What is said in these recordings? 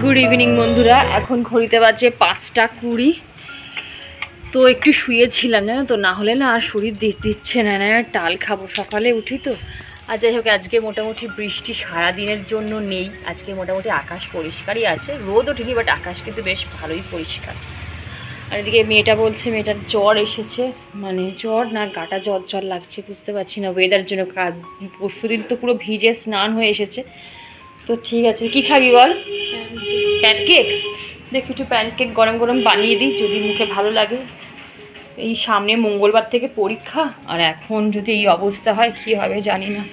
Good evening বন্ধুরা, এখন ঘড়িতে বাজে 5টা 20। তো একটু শুয়েছিলাম জানো তো, না হলে না আর শরীর দিচ্ছে না, টাল খাবো সকালে উঠি তো। আর যাই হোক, আজকে মোটামুটি বৃষ্টি সারাদিনের জন্য নেই, আজকে মোটামুটি আকাশ পরিষ্কারই আছে, রোদ ওঠেনি বাট আকাশ কিন্তু বেশ ভালোই পরিষ্কার। আর এদিকে মেয়েটা বলছে মেয়েটার জ্বর এসেছে, মানে জ্বর না গাটা জ্বর জ্বর লাগছে বুঝতে পারছি না, ওয়েদার জন্য। পরশুদিন তো পুরো ভিজে স্নান হয়ে এসেছে। তো ঠিক আছে, কি খাবি বল? প্যানকেক, দেখি একটু প্যানকেক গরম গরম বানিয়ে দিই, যদি মুখে ভালো লাগে। এই সামনে মঙ্গলবার থেকে পরীক্ষা, আর এখন যদি এই অবস্থা হয় কি হবে জানি না,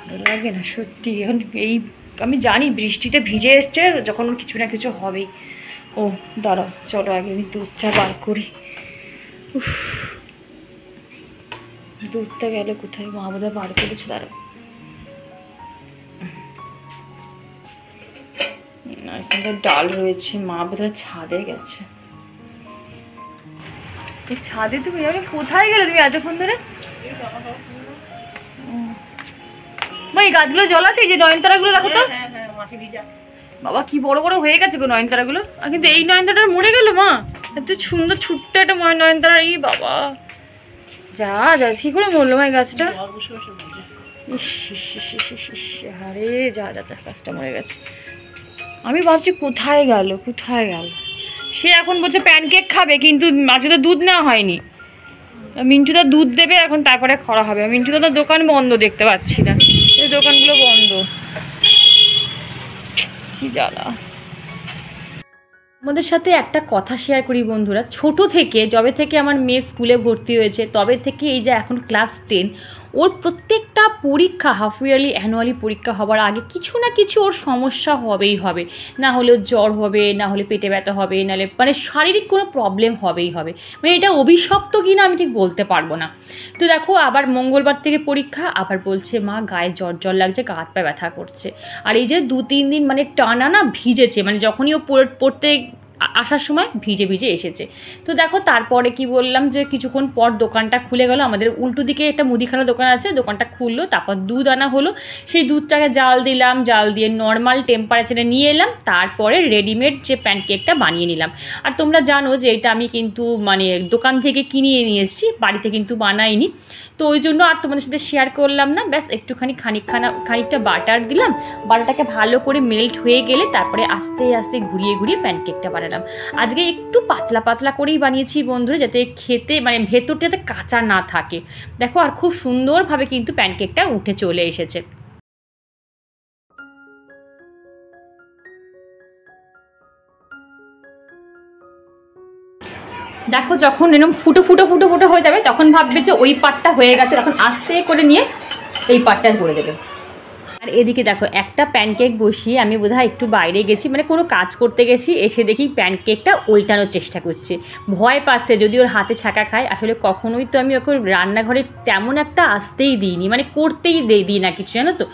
ভালো লাগে না সত্যি। এখন এই আমি জানি বৃষ্টিতে ভিজে এসছে, যখন কিছু না কিছু হবেই। ও দাঁড়াও, চলো আগে আমি দুধটা বার করি। দুধটা গেল কোথায়? মা বোধহয় বার করেছে, দাঁড়াও। এখানে ডাল রয়েছে, মা বোধহয় ছাদে গেছে। ছাদে তুমি যাবে? কোথায় গেলে তুমি এতক্ষণ ধরে? এই গাছগুলো জল আছে, এই যে নয়নতারাগুলো দেখো তো। বাবা কি বড় বড় হয়ে গেছে গো নয়নতারাগুলো। আর কিন্তু এই নয়নতারাটা মরে গেল মা, এত সুন্দর ছোট্ট একটা নয়নতারা। এই বাবা যা যা, কি করে মরলো মা এই গাছটা? আরে যা যা, গাছটা মরে গেছে। আমি ভাবছি কোথায় গেল কোথায় গেল। সে এখন বলছে প্যানকেক খাবে, কিন্তু আজকে তো দুধ নেওয়া হয়নি। মিন্টুদা দুধ দেবে এখন, তারপরে খাওয়া হবে। মিন্টুদা তো দোকান বন্ধ, দেখতে পাচ্ছি না, এই দোকানগুলো বন্ধ, কি জ্বালা। আমাদের সাথে একটা কথা শেয়ার করি বন্ধুরা, ছোট থেকে যবে থেকে আমার মেয়ে স্কুলে ভর্তি হয়েছে তবে থেকে এই যে এখন ক্লাস 10, ওর প্রত্যেকটা পরীক্ষা, হাফ ইয়ারলি অ্যানুয়ালি পরীক্ষা হবার আগে কিছু না কিছু ওর সমস্যা হবেই হবে। না হলে জ্বর হবে, না হলে পেটে ব্যথা হবে, নাহলে মানে শারীরিক কোনো প্রবলেম হবেই হবে। মানে এটা অভিশপ্ত কি না আমি ঠিক বলতে পারবো না। তো দেখো, আবার মঙ্গলবার থেকে পরীক্ষা, আবার বলছে মা গায়ে জ্বর জ্বর লাগছে, গা হাত পা ব্যথা করছে। আর এই যে 2-3 দিন মানে টানা না ভিজেছে, মানে যখনই ও পড়তে আসার সময় ভিজে ভিজে এসেছে। তো দেখো তারপরে কি বললাম যে কিছুক্ষণ পর দোকানটা খুলে গেল, আমাদের উল্টো দিকে একটা মুদিখানা দোকান আছে, দোকানটা খুললো, তারপর দুধ আনা হলো, সেই দুধটাকে জাল দিলাম, জাল দিয়ে নর্মাল টেম্পারেচারে নিয়ে এলাম, তারপরে রেডিমেড যে প্যানকেকটা বানিয়ে নিলাম। আর তোমরা জানো যে এটা আমি কিন্তু মানে দোকান থেকে কিনিয়ে নিয়ে এসেছি, বাড়িতে কিন্তু বানাইনি। তো ওই জন্য আর তোমাদের সাথে শেয়ার করলাম না, ব্যাস একটুখানি খানিকটা বাটার দিলাম, বাটারটাকে ভালো করে মেল্ট হয়ে গেলে তারপরে আস্তে আস্তে ঘুরিয়ে ঘুরিয়ে প্যানকেকটা বানালাম। আজকে একটু পাতলা পাতলা করেই বানিয়েছি বন্ধুরা, যাতে খেতে মানে ভেতরটা যাতে কাঁচা না থাকে। দেখো, আর খুব সুন্দরভাবে কিন্তু প্যানকেকটা উঠে চলে এসেছে। দেখো যখন এরকম ফুটো ফুটো ফুটো ফুটো হয়ে যাবে তখন ভাববে যে ওই পাটটা হয়ে গেছে, তখন আস্তে করে নিয়ে এই পাটটা করে দেবে। আর এদিকে দেখো, একটা প্যানকেক বসিয়ে আমি বোধহয় একটু বাইরে গেছি, মানে কোনো কাজ করতে গেছি, এসে দেখি প্যানকেকটা উল্টানোর চেষ্টা করছে, ভয় পাচ্ছে যদি ওর হাতে ছাকা খায়। আসলে কখনোই তো আমি ওকে রান্নাঘরে তেমন একটা আসতেই দিইনি, মানে করতেই দিই না কিছু, জানো তো।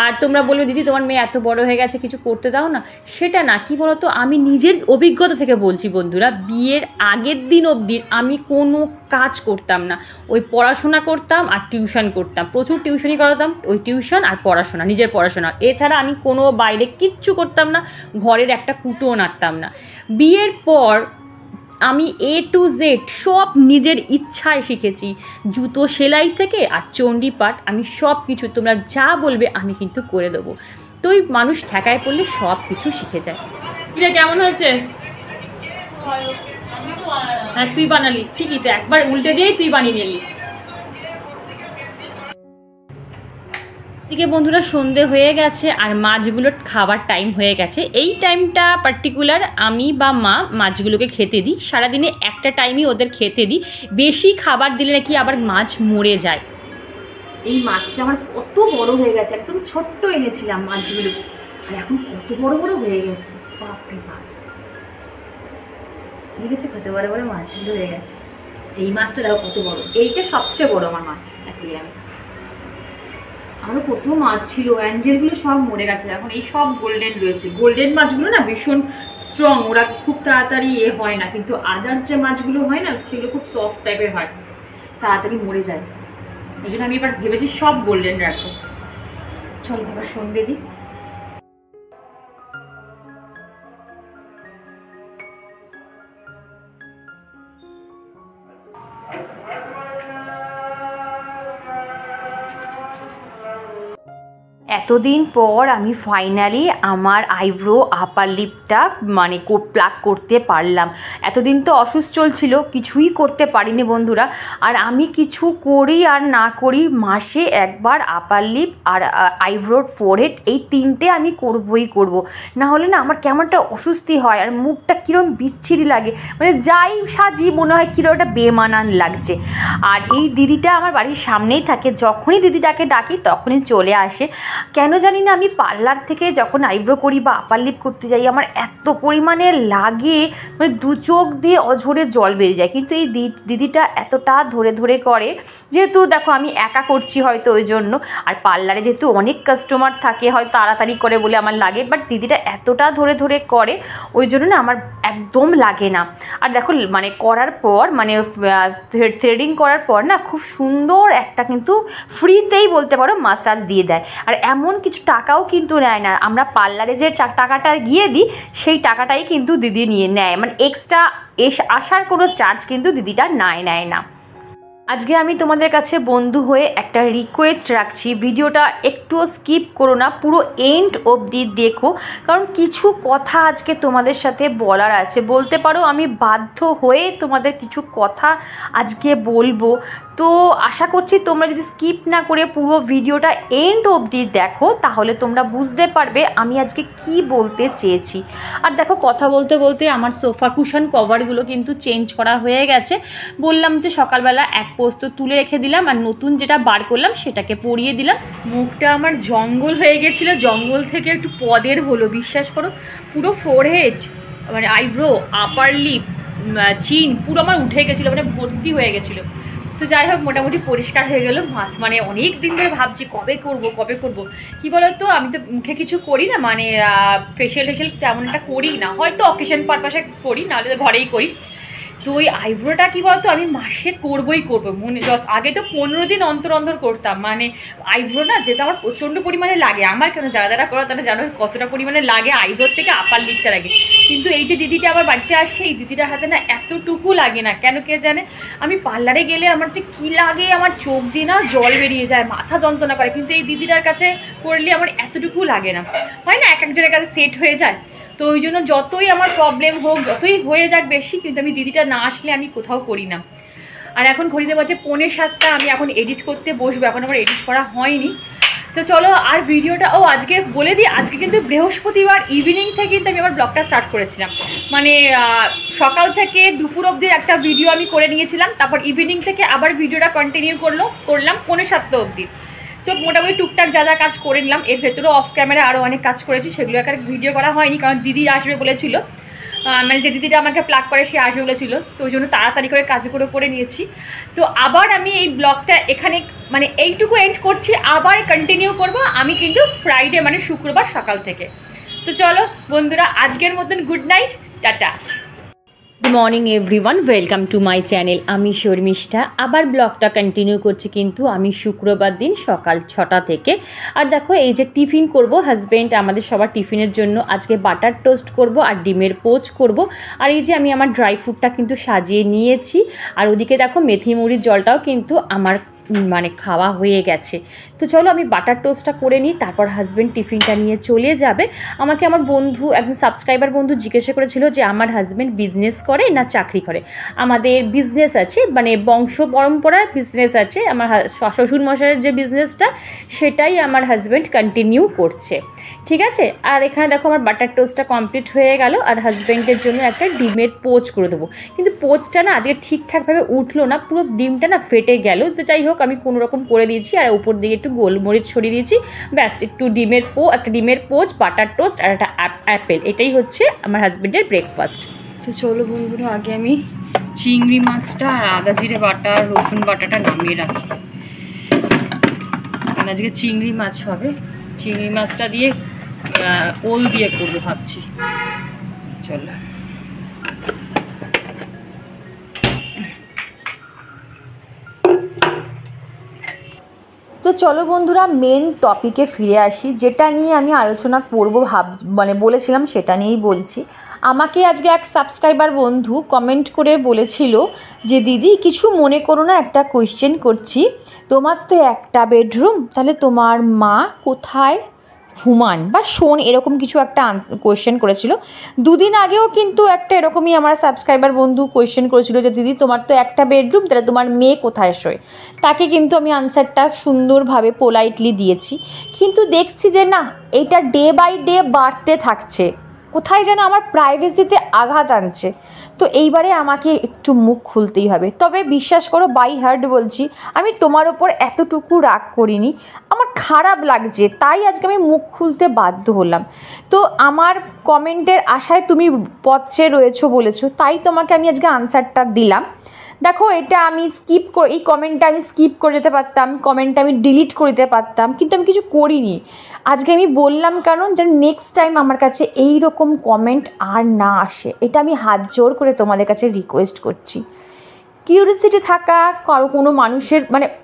আর তোমরা বলবে দিদি তোমার মেয়ে এত বড় হয়ে গেছে কিছু করতে দাও না, সেটা না, কি বলো তো, আমি নিজের অভিজ্ঞতা থেকে বলছি বন্ধুরা, বিয়ের আগের দিন অবধি আমি কোনো কাজ করতাম না, ওই পড়াশোনা করতাম আর টিউশন করতাম, প্রচুর টিউশনই করাতাম, ওই টিউশন আর পড়াশোনা, নিজের পড়াশোনা, এছাড়া আমি কোনো বাইরে কিচ্ছু করতাম না, ঘরের একটা কুটোও নাড়তাম না। বিয়ের পর আমি A to Z সব নিজের ইচ্ছায় শিখেছি, জুতো সেলাই থেকে আর চণ্ডীপাঠ, আমি সব কিছু তোমরা যা বলবে আমি কিন্তু করে দেবো। তো ওই মানুষ ঠেকায় পড়লে সব কিছু শিখে যায়। এটা কেমন হয়েছে? হ্যাঁ তুই বানালি ঠিকই তো, একবার উল্টে দিয়েই তুই বানিয়ে নিলি। এদিকে বন্ধুরা সন্ধে হয়ে গেছে আর মাছগুলোর খাবার টাইম হয়ে গেছে। এই টাইমটা পার্টিকুলার আমি বা মা মাছগুলোকে খেতে দিই, সারাদিনে একটা টাইমই ওদের খেতে দিই, বেশি খাবার দিলে নাকি আবার মাছ মরে যায়। এই মাছটা আমার কত বড় হয়ে গেছে, একদম ছোট্ট এনেছিলাম মাছগুলো, আর এখন কত বড় বড় হয়ে গেছে, বাপরে বাপ, দেখেছো কত বড় বড় মাছগুলো হয়ে গেছে। এই মাছটা দেখো কত বড়, এইটা সবচেয়ে বড় আমার মাছ দেখলে। আমি আরও কত মাছ ছিল, অ্যাঞ্জেলগুলো সব মরে গেছে, এখন এই সব গোল্ডেন রয়েছে। গোল্ডেন মাছগুলো না ভীষণ স্ট্রং, ওরা খুব তাড়াতাড়ি হয় না, কিন্তু আদার্স যে মাছগুলো হয় না সেগুলো খুব সফট টাইপের হয়, তাড়াতাড়ি মরে যায়। ওই জন্য আমি এবার ভেবেছি সব গোল্ডেন রাখবো। চলো এবার সন্ধে দিই। এতদিন পর আমি ফাইনালি আমার আইব্রো আপার লিপটা মানে প্লাক করতে পারলাম। এতদিন তো অসুস্থ চলছিল, কিছুই করতে পারিনি বন্ধুরা। আর আমি কিছু করি আর না করি মাসে একবার আপার লিপ আর আইব্রোর ফোরহেড এই তিনটে আমি করবই করব। না হলে না আমার কেমনটা অস্বস্তি হয় আর মুখটা কীরকম বিচ্ছিরি লাগে, মানে যাই সাজি মনে হয় কীরকম একটা বেমানান লাগছে। আর এই দিদিটা আমার বাড়ির সামনেই থাকে, যখনই দিদিটাকে ডাকি তখনই চলে আসে। কেন জানি না আমি পার্লার থেকে যখন আইব্রো করি বা আপার লিপ করতে যাই আমার এত পরিমাণে লাগে, মানে দু চোখ দিয়ে অঝরে জল বেরিয়ে যায়। কিন্তু এই দিদিটা এতটা ধরে ধরে করে, যেহেতু দেখো আমি একা করছি হয়তো ওই জন্য, আর পার্লারে যেহেতু অনেক কাস্টমার থাকে হয় তাড়াতাড়ি করে বলে আমার লাগে, বাট দিদিটা এতটা ধরে ধরে করে ওই জন্য না আমার একদম লাগে না। আর দেখো মানে করার পর মানে থ্রেডিং করার পর না খুব সুন্দর একটা কিন্তু ফ্রিতেই বলতে পারো মাসাজ দিয়ে দেয়। আর এমন কিছু টাকাও কিন্তু নেয় না, আমরা পার্লারে যে টাকাটা গিয়ে দিই সেই টাকাটাই কিন্তু দিদি নিয়ে নেয়, মানে এক্সট্রা আসার কোনো চার্জ কিন্তু দিদিটা নেয় না। আজকে আমি তোমাদের কাছে বন্ধু হয়ে একটা রিকোয়েস্ট রাখছি, ভিডিওটা একটুও স্কিপ করো না, পুরো এন্ড অবধি দেখো, কারণ কিছু কথা আজকে তোমাদের সাথে বলার আছে। বলতে পারো আমি বাধ্য হয়ে তোমাদের কিছু কথা আজকে বলবো। তো আশা করছি তোমরা যদি স্কিপ না করে পুরো ভিডিওটা এন্ড অবধি দেখো তাহলে তোমরা বুঝতে পারবে আমি আজকে কি বলতে চেয়েছি। আর দেখো কথা বলতে বলতে আমার সোফা কুশন কভারগুলো কিন্তু চেঞ্জ করা হয়ে গেছে। বললাম যে সকালবেলা এক পোস্ত তুলে রেখে দিলাম আর নতুন যেটা বার করলাম সেটাকে পরিয়ে দিলাম। মুখটা আমার জঙ্গল হয়ে গেছিলো, জঙ্গল থেকে একটু পদের হলো, বিশ্বাস করো। পুরো ফোরহেড মানে আইব্রো আপার লিপ চিন পুরো আমার উঠে গেছিলো, মানে ভর্তি হয়ে গেছিলো। তো যাই হোক মোটামুটি পরিষ্কার হয়ে গেল। মানে অনেক দিন ধরে ভাবছি কবে করব কি বলো তো, আমি তো মুখে কিছু করি না, মানে ফেশিয়াল তেমন একটা করি না, হয়তো অকেশন পারপাসে করি, নাহলে ঘরেই করি। তো ওই আইব্রোটা কী বলতো আমি মাসে করবই মনে আগে তো 15 দিন অন্তর করতাম, মানে আইব্রো না যেটা আমার প্রচণ্ড পরিমাণে লাগে। আমার কেন যারা করো তারা জানো কতটা পরিমাণে লাগে আইব্রোর থেকে আপার লিপটা লাগে। কিন্তু এই যে দিদিটা আমার বাড়িতে আসে এই দিদিটার হাতে না এতটুকু লাগে না, কেন কে জানে। আমি পার্লারে গেলে আমার যে কী লাগে, আমার চোখ দিয়ে না জল বেরিয়ে যায়, মাথা যন্ত্রণা করে, কিন্তু এই দিদিটার কাছে করলে আমার এতটুকু লাগে না। হয় না এক একজনের কাছে সেট হয়ে যায়, তো ওই জন্য যতই আমার প্রবলেম হোক যতই হয়ে যাক বেশি, কিন্তু আমি দিদিটা না আসলে আমি কোথাও করি না। আর এখন ঘড়িতে বাজে 6:45, আমি এখন এডিট করতে বসবো, এখন আমার এডিট করা হয়নি। তো চলো আর ভিডিওটা আজকে বলে দিই, আজকে কিন্তু বৃহস্পতিবার ইভিনিং থেকে কিন্তু আমি আমার ব্লগটা স্টার্ট করেছিলাম, মানে সকাল থেকে দুপুর অবধি একটা ভিডিও আমি করে নিয়েছিলাম, তারপর ইভিনিং থেকে আবার ভিডিওটা কন্টিনিউ করলাম 7:30 অবধি। তো মোটামুটি টুকটাক যা কাজ করে নিলাম, এর ভেতরেও অফ ক্যামেরা আরও অনেক কাজ করেছি, সেগুলো একটা ভিডিও করা হয়নি কারণ দিদি আসবে বলেছিল, মানে যে দিদিটা আমাকে প্লাগ করে সে আসবে বলেছিল, তো ওই জন্য তাড়াতাড়ি করে কাজগুলো করে নিয়েছি। তো আবার আমি এই ব্লগটা এখানে মানে এইটুকু এন্ড করছি, আবার কন্টিনিউ করব আমি কিন্তু ফ্রাইডে মানে শুক্রবার সকাল থেকে। তো চলো বন্ধুরা আজকের মতন good night, tata. Good morning everyone, welcome to my channel. আমি শর্মিষ্ঠা আবার ব্লগটা কন্টিনিউ করছি, কিন্তু আমি শুক্রবার দিন সকাল 6টা থেকে। আর দেখো এই যে টিফিন করব, হাজব্যান্ড আমাদের সবার টিফিনের জন্য আজকে বাটার টোস্ট করব আর ডিমের পোচ করব। আর এই যে আমি আমার ড্রাই ফ্রুটটা কিন্তু সাজিয়ে নিয়েছি, আর ওদিকে দেখো মেথি মুড়ির জলটাও কিন্তু আমার মানে খাওয়া হয়ে গেছে। তো চলো আমি বাটার টোস্টটা করে নিই, তারপর হাজব্যান্ড টিফিনটা নিয়ে চলে যাবে। আমাকে আমার বন্ধু একজন সাবস্ক্রাইবার বন্ধু জিজ্ঞাসা করেছিল যে আমার হাজব্যান্ড বিজনেস করে না চাকরি করে। আমাদের বিজনেস আছে, মানে বংশ পরম্পরার বিজনেস আছে, আমার শ্বশুরমশাইয়ের যে বিজনেসটা সেটাই আমার হাজব্যান্ড কন্টিনিউ করছে, ঠিক আছে। আর এখানে দেখো আমার বাটার টোস্টটা কমপ্লিট হয়ে গেল, আর হাজব্যান্ডের জন্য একটা ডিমের পোচ করে দেবো। কিন্তু পোচটা না আজকে ঠিকঠাকভাবে উঠলো না, পুরো ডিমটা না ফেটে গেল। তো যাই হোক আমি কোনো রকম করে দিয়েছি, আর উপর দিকে একটু গোলমরিচ ছড়িয়ে দিয়েছি, ব্যাস। একটু একটা ডিমের পোচ, বাটার টোস্ট আর একটা অ্যাপেল, এটাই হচ্ছে আমার হাজব্যান্ডের ব্রেকফাস্ট। তো চলো বন্ধুরা আগে আমি চিংড়ি মাছটা আর আদা জিরে বাটা রসুন বাটাটা নামিয়ে রাখি। আজকে চিংড়ি মাছ হবে, চিংড়ি মাছটা দিয়ে ওল দিয়ে করবো ভাবছি। চলো তো চলো বন্ধুরা মেন টপিকে ফিরে আসি, যেটা নিয়ে আমি আলোচনা করব বলেছিলাম সেটা নিয়েই বলছি। আমাকে আজকে এক সাবস্ক্রাইবার বন্ধু কমেন্ট করে বলেছিল যে দিদি কিছু মনে করো না, একটা কোয়েশ্চেন করছি, তোমার তো একটা বেডরুম, তাহলে তোমার মা কোথায় ঘুমান বা শোন, এরকম কিছু একটা কোয়েশ্চেন করেছিল। দুদিন আগেও কিন্তু একটা এরকমই আমার সাবস্ক্রাইবার বন্ধু কোয়েশ্চেন করেছিল যে দিদি তোমার তো একটা বেডরুম, তাহলে তোমার মেয়ে কোথায় শোয়। তাকে কিন্তু আমি আনসারটা সুন্দরভাবে পোলাইটলি দিয়েছি, কিন্তু দেখছি যে না, এটা ডে বাই ডে বাড়তে থাকছে, কোথায় যেন আমার প্রাইভেসিতে আঘাত আনছে। তো এইবারে আমাকে একটু মুখ খুলতেই হবে। তবে বিশ্বাস করো, বাই হার্ট বলছি, আমি তোমার ওপর এতটুকু রাগ করিনি, আমার খারাপ লাগছে, তাই আজকে আমি মুখ খুলতে বাধ্য হলাম। তো আমার কমেন্টের আশায় তুমি পথে রয়েছো বলেছো, তাই তোমাকে আমি আজকে আনসারটা দিলাম। দেখো, এটা আমি এই কমেন্টটা আমি স্কিপ করে যেতে পারতাম, কমেন্টটা আমি ডিলিট করে দিতে পারতাম, কিন্তু আমি কিছু করিনি। আজকে আমি বললাম কারণ যেন নেক্সট টাইম আমার কাছে এই রকম কমেন্ট আর না আসে, এটা আমি হাত জোর করে তোমাদের কাছে রিকোয়েস্ট করছি। কিউরিয়াসিটি থাকা, কোনো মানুষের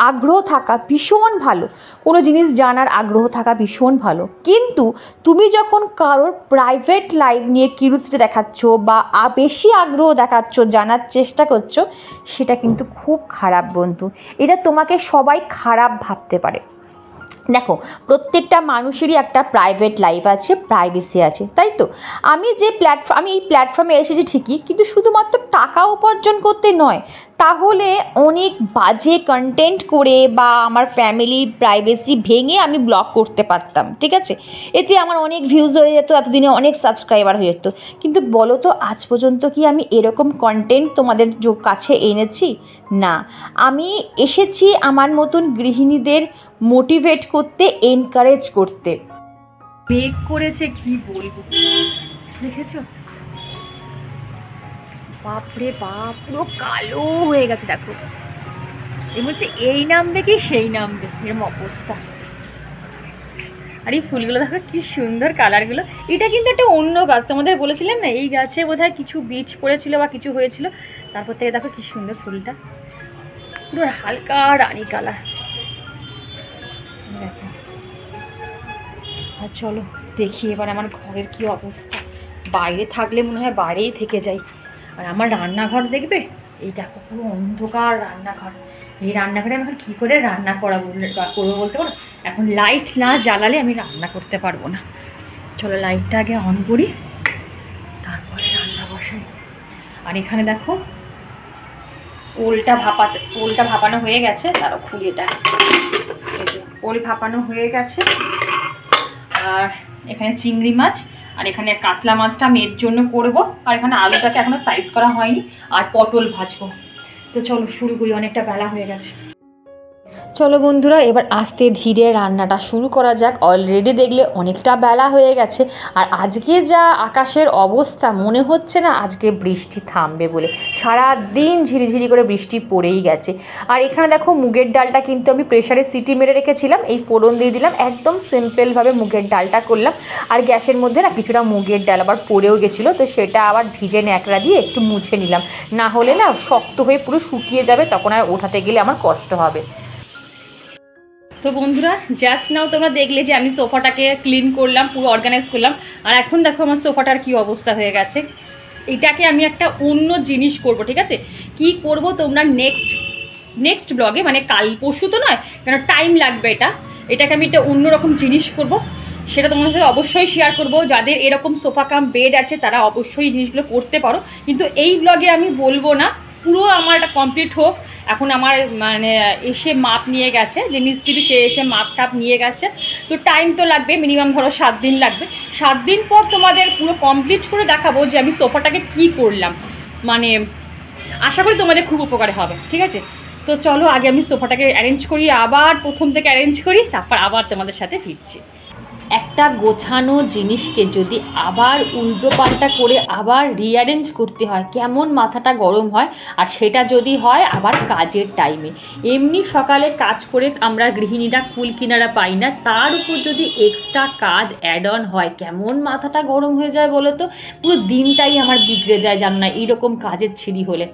আগ্রহ থাকা ভীষণ ভালো, কোনো জিনিস জানার আগ্রহ থাকা ভীষণ ভালো, কিন্তু তুমি যখন কারোর প্রাইভেট লাইফ নিয়ে কিউরিয়াসিটি দেখাচ্ছ বা বেশি আগ্রহ দেখাচ্ছ, জানার চেষ্টা করছো, সেটা কিন্তু খুব খারাপ বন্ধু। এটা তোমাকে সবাই খারাপ ভাবতে পারে। দেখো, প্রত্যেকটা মানুষেরই একটা প্রাইভেট লাইফ আছে, প্রাইভেসি আছে, তাই তো? আমি এই প্ল্যাটফর্মে এসেছি ঠিকই, কিন্তু শুধুমাত্র টাকা উপার্জন করতে নয়, তাহলে অনেক বাজে কন্টেন্ট করে বা আমার ফ্যামিলির প্রাইভেসি ভেঙে আমি ব্লগ করতে পারতাম, ঠিক আছে? এতে আমার অনেক ভিউজ হয়ে যেত, এতদিনে অনেক সাবস্ক্রাইবার হয়ে যেত। কিন্তু বলো তো, আজ পর্যন্ত কি আমি এরকম কন্টেন্ট তোমাদের কাছে এনেছি? না, আমি এসেছি আমার মতন গৃহিণীদের মোটিভেট করতে, এনকারেজ করতে। মেঘ করেছে, কি বলবো, দেখেছো? বাপরে বাপ, পুরো কালো হয়ে গেছে। দেখো, এ বলছে এই নামবে কি সেই নামবে, এরকম অবস্থা। আর এই ফুলগুলো দেখো কি সুন্দর কালারগুলো। এটা কিন্তু একটা অন্য গাছ, তোমাদের বলেছিলেন না, এই গাছে বোধহয় কিছু বীজ পড়েছিল বা কিছু হয়েছিল, তারপর থেকে দেখো কি সুন্দর ফুলটা, পুরো হালকা রানী কালার। দেখো, আর চলো দেখি এবার আমার ঘরের কি অবস্থা। বাইরে থাকলে মনে হয় বাইরেই থেকে যাই। আর আমার রান্নাঘর দেখবে, এই দেখো পুরো অন্ধকার রান্নাঘর। এই রান্নাঘরে আমি এখন কী করে রান্না করবো বলতে পারো? এখন লাইট না জ্বালালে আমি রান্না করতে পারবো না। চলো লাইটটা আগে অন করি, তারপরে রান্না বসাই। আর এখানে দেখো ওলটা ভাপানো হয়ে গেছে, তারও খুলি এটা। এই যে ওল ভাপানো হয়ে গেছে, আর এখানে চিংড়ি মাছ, আর এখানে কাতলা মাছটা আমি এর জন্য করবো, আর এখানে আলুটাকে এখনো সাইজ করা হয়নি, আর পটল ভাজবো। তো চলো শুরু করি, অনেকটা বেলা হয়ে গেছে। চলো বন্ধুরা, এবার আস্তে ধীরে রান্নাটা শুরু করা যাক। অলরেডি দেখলে অনেকটা বেলা হয়ে গেছে, আর আজকে যা আকাশের অবস্থা, মনে হচ্ছে না আজকে বৃষ্টি থামবে বলে। সারা দিন ঝিরিঝিরি করে বৃষ্টি পড়েই গেছে। আর এখানে দেখো মুগের ডালটা কিন্তু আমি প্রেশারে সিটি মেরে রেখেছিলাম, এই ফোড়ন দিয়ে দিলাম, একদম সিম্পলভাবে মুগের ডালটা করলাম। আর গ্যাসের মধ্যে না কিছুটা মুগের ডাল আবার পড়েও গেছিলো, তো সেটা আবার ভিজে ন্যাকড়া দিয়ে একটু মুছে নিলাম, না হলে না শক্ত হয়ে পুরো শুকিয়ে যাবে, তখন আর ওঠাতে গেলে আমার কষ্ট হবে। তো বন্ধুরা, জাস্ট নাও তোমরা দেখলে যে আমি সোফাটাকে ক্লিন করলাম, পুরো অর্গানাইজ করলাম, আর এখন দেখো আমার সোফাটার কি অবস্থা হয়ে গেছে। এটাকে আমি একটা অন্য জিনিস করব, ঠিক আছে? কি করব তোমরা নেক্সট ব্লগে, কাল পরশু তো নয়, কেন টাইম লাগবে, এটাকে আমি একটা অন্যরকম জিনিস করব, সেটা তোমাদের সাথে অবশ্যই শেয়ার করব। যাদের এরকম সোফা কাম বেড আছে তারা অবশ্যই জিনিসগুলো করতে পারো, কিন্তু এই ব্লগে আমি বলবো না। পুরো আমার এটা কমপ্লিট হোক। এখন আমার এসে মাপ নিয়ে গেছে, যে মিস্ত্রি সে এসে মাপ টাপ নিয়ে গেছে, তো টাইম তো লাগবে, মিনিমাম ধরো 7 দিন লাগবে। 7 দিন পর তোমাদের পুরো কমপ্লিট করে দেখাবো যে আমি সোফাটাকে কি করলাম। আশা করি তোমাদের খুব উপকার হবে, ঠিক আছে? তো চলো আগে আমি সোফাটাকে অ্যারেঞ্জ করি, আবার প্রথম থেকে অ্যারেঞ্জ করি, তারপর আবার তোমাদের সাথে ফিরছি। একটা গোছানো জিনিসকে যদি আবার উল্টো পাল্টা করে আবার রিঅ্যারেঞ্জ করতে হয়, কেমন মাথাটা গরম হয়। আর সেটা যদি হয় আবার কাজের টাইমে, এমনি সকালে কাজ করে আমরা গৃহিণীরা কুল কিনারা পাই না, তার উপর যদি এক্সট্রা কাজ অ্যাড অন হয়, কেমন মাথাটা গরম হয়ে যায় বলো তো? পুরো দিনটাই আমার বিগড়ে যায়, জানো না, এইরকম কাজের ছিঁড়ি হলে।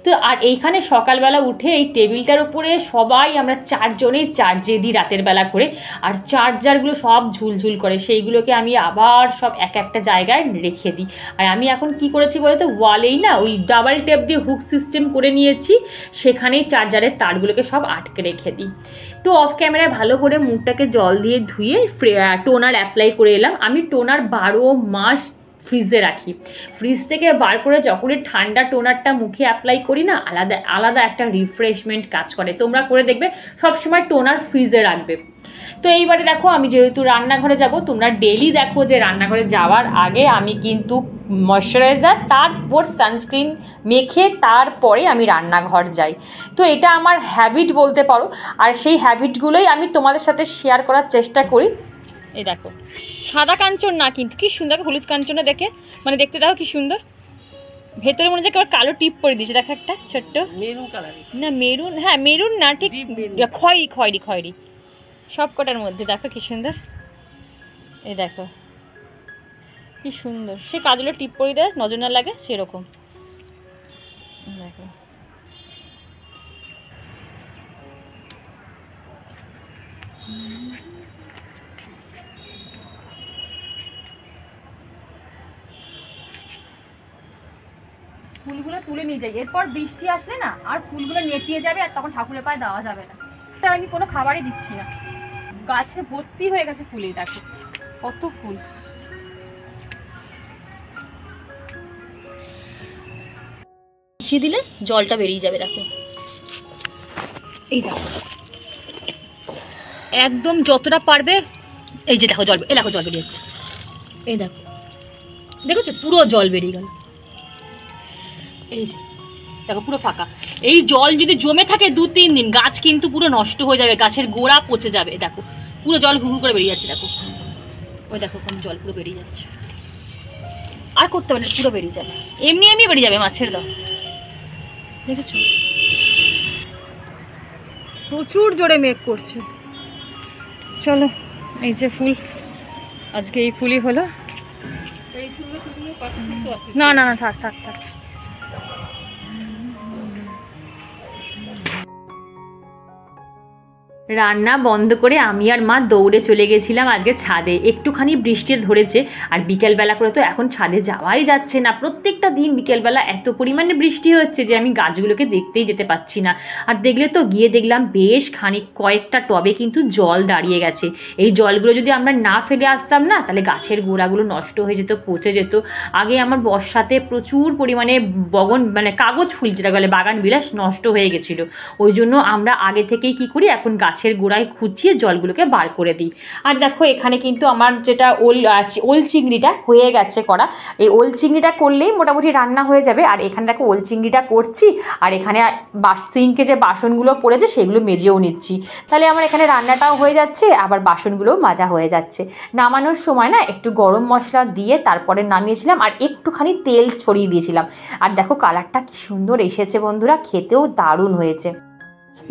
তো আর এইখানে সকালবেলা উঠে এই টেবিলটার উপরে সবাই আমরা 4 জনেই চার্জে দিই রাতের বেলা করে, আর চার্জারগুলো সব ঝুলঝুল করে, সেইগুলোকে আমি আবার সব এক একটা জায়গায় রেখে দিই। আর আমি এখন কি করেছি বলতো, ওয়ালেই না ওই ডাবল টেপ দিয়ে হুক সিস্টেম করে নিয়েছি, সেখানেই চার্জারের তারগুলোকে সব আটকে রেখে দিই। তো অফ ক্যামেরায় ভালো করে মুখটাকে জল দিয়ে ধুয়ে টোনার অ্যাপ্লাই করে এলাম। আমি টোনার 12 মাস ফ্রিজে রাখি, ফ্রিজ থেকে বার করে যখনই ঠান্ডা টোনারটা মুখে অ্যাপ্লাই করি না, আলাদা আলাদা একটা রিফ্রেশমেন্ট কাজ করে। তোমরা করে দেখবে, সবসময় টোনার ফ্রিজে রাখবে। তো এইবারে দেখো আমি যেহেতু রান্নাঘরে যাব, তোমরা ডেলি দেখো যে রান্নাঘরে যাওয়ার আগে আমি কিন্তু ময়শ্চারাইজার তারপর সানস্ক্রিন মেখে তারপরে আমি রান্নাঘর যাই। তো এটা আমার হ্যাবিট বলতে পারো, আর সেই হ্যাবিটগুলোই আমি তোমাদের সাথে শেয়ার করার চেষ্টা করি। এই দেখো সাদা কাঞ্চন না, কিন্তু কি সুন্দর হলুদ কাঞ্চনে দেখে, মানে দেখতে দেখো কি সুন্দর, ভেতরে মনে হচ্ছে কালো টিপ পরে দিয়েছে, দেখো একটা ছোট্ট মেরুন কালার, না মেরুন, হ্যাঁ মেরুন না ঠিক খয়েরি খয়েরি খয়েরি, সব কটার মধ্যে দেখো কি সুন্দর। এই দেখো কি সুন্দর, সে কাজলের টিপ পরে দেয় নজর না লাগে সেরকম। দেখো ফুলগুলো তুলে নিয়ে যাই, এরপর বৃষ্টি আসলে না আর ফুলগুলো নেতিয়ে যাবে, আর তখন ঠাকুরের পায়ে দেওয়া যাবে না। আমি কোনো খাবারই দিচ্ছি না, গাছে ভর্তি হয়ে গেছে ফুলে, দেখো কত ফুল। ছিটিয়ে দিলে জলটা বেরিয়ে যাবে, দেখো এই দেখো একদম যতটা পারবে। এই যে দেখো জল, এই দেখো জল বেরিয়ে যাচ্ছে, এই দেখো দেখেছো পুরো জল বেরিয়ে গেল, এই যে দেখো পুরো ফাঁকা। এই জল যদি জমে থাকে 2-3 দিন, গাছ কিন্তু পুরো নষ্ট হয়ে যাবে, গাছের গোড়া পচে যাবে। দেখো পুরো জল হুড় করে বেরিয়ে যাচ্ছে, দেখো ওই দেখো কোন জল পুরো বেরিয়ে যাচ্ছে, আর করতে হবে না, পুরো বেরিয়ে যাবে, এমনি এমনি বেরিয়ে যাবে। মাছের দাও দেখেছো, প্রচুর জোরে মেঘ করছে। চলো এই যে ফুল, আজকে এই ফুলই হলো। না না না থাক থাক থাক। রান্না বন্ধ করে আমি আর মা দৌড়ে চলে গেছিলাম আজকে ছাদে। একটুখানি বৃষ্টি ধরেছে, আর বিকেলবেলা করে তো এখন ছাদে যাওয়াই যাচ্ছে না। প্রত্যেকটা দিন বিকেলবেলা এত পরিমাণে বৃষ্টি হচ্ছে যে আমি গাছগুলোকে দেখতেই যেতে পাচ্ছি না। আর দেখলে তো গিয়ে দেখলাম বেশ কয়েকটা টবে কিন্তু জল দাঁড়িয়ে গেছে। এই জলগুলো যদি আমরা না ফেলে আসতাম না, তাহলে গাছের গোড়াগুলো নষ্ট হয়ে যেত, পচে যেত। আগে আমার বর্ষাতে প্রচুর পরিমাণে কাগজ ফুল, যেটা বলে বাগান বিলাস, নষ্ট হয়ে গেছিলো। ওই জন্য আমরা আগে থেকেই কি করি, এখন গাছের গোড়ায় খুঁচিয়ে জলগুলোকে বার করে দিই। আর দেখো এখানে কিন্তু আমার যেটা ওল চিংড়িটা হয়ে গেছে করা, এই ওল চিংড়িটা করলেই মোটামুটি রান্না হয়ে যাবে। আর এখানে দেখো ওল চিংড়িটা করছি, আর এখানে সিঙ্কে যে বাসনগুলো পড়েছে সেগুলো মেজেও নিচ্ছি। তাহলে আমার এখানে রান্নাটাও হয়ে যাচ্ছে, আবার বাসনগুলোও মাজা হয়ে যাচ্ছে। নামানোর সময় না একটু গরম মশলা দিয়ে তারপরে নামিয়েছিলাম, আর একটুখানি তেল ছড়িয়ে দিয়েছিলাম। আর দেখো কালারটা কি সুন্দর এসেছে বন্ধুরা, খেতেও দারুণ হয়েছে।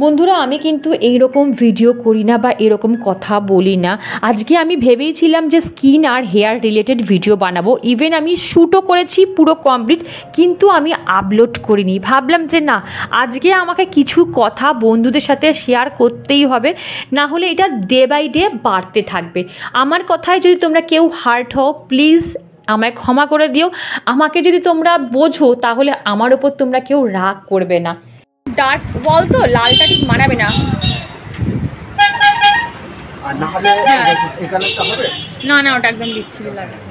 বন্ধুরা আমি কিন্তু এইরকম ভিডিও করি না বা এরকম কথা বলি না। আজকে আমি ভেবেইছিলাম যে স্কিন আর হেয়ার রিলেটেড ভিডিও বানাবো, ইভেন আমি শ্যুটও করেছি পুরো কমপ্লিট, কিন্তু আমি আপলোড করিনি। ভাবলাম যে না, আজকে আমাকে কিছু কথা বন্ধুদের সাথে শেয়ার করতেই হবে, না হলে এটা ডে বাই ডে বাড়তে থাকবে। আমার কথায় যদি তোমরা কেউ হার্ট হও, প্লিজ আমায় ক্ষমা করে দিও। আমাকে যদি তোমরা বোঝো তাহলে আমার ওপর তোমরা কেউ রাগ করবে না। ডার্ক বল তো লালটা ঠিক মানাবে না, না না ওটা একদম বিচ্ছিরি লাগছে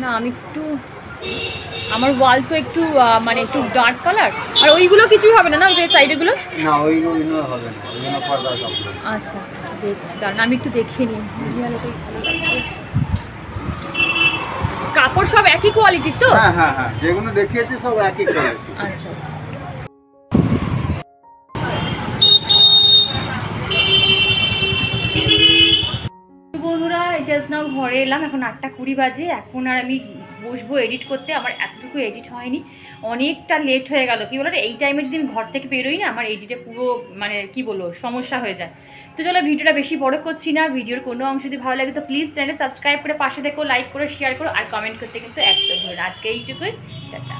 না। আমি একটু, আমার ওয়াল তো একটু একটু ডার্ক কালার, আর ওইগুলো কিছুই হবে না, না ওই যে সাইডেগুলো না, ওইগুলো হবে না, ওইগুলো পর্দা হবে। আচ্ছা আচ্ছা আচ্ছা দেখছি, কারণ আমি একটু দেখে নিই। কাপড় সব একই কোয়ালিটির তো? হ্যাঁ হ্যাঁ হ্যাঁ, যেগুলো দেখিয়েছি সব একই কোয়ালিটি। আচ্ছা আচ্ছা বন্ধুরা, জাস্ট নাও ঘরে এলাম, এখন 8:20 বাজে। এখন আর আমি বসবো এডিট করতে, আমার এতটুকু এডিট হয়নি, অনেকটা লেট হয়ে গেল। কি বলো, এই টাইমে যদি আমি ঘর থেকে বেরোই না, আমার এডিটে পুরো কি বলবো সমস্যা হয়ে যায়। তো চলো ভিডিওটা বেশি বড় করছি না। ভিডিওর কোনো অংশ যদি ভালো লাগে তো প্লিজ চ্যানেলে সাবস্ক্রাইব করে পাশে থেকো, লাইক করো, শেয়ার করো, আর কমেন্ট করতে কিন্তু একদম ভুলো না। আজকে এইটুকুই, টাটা।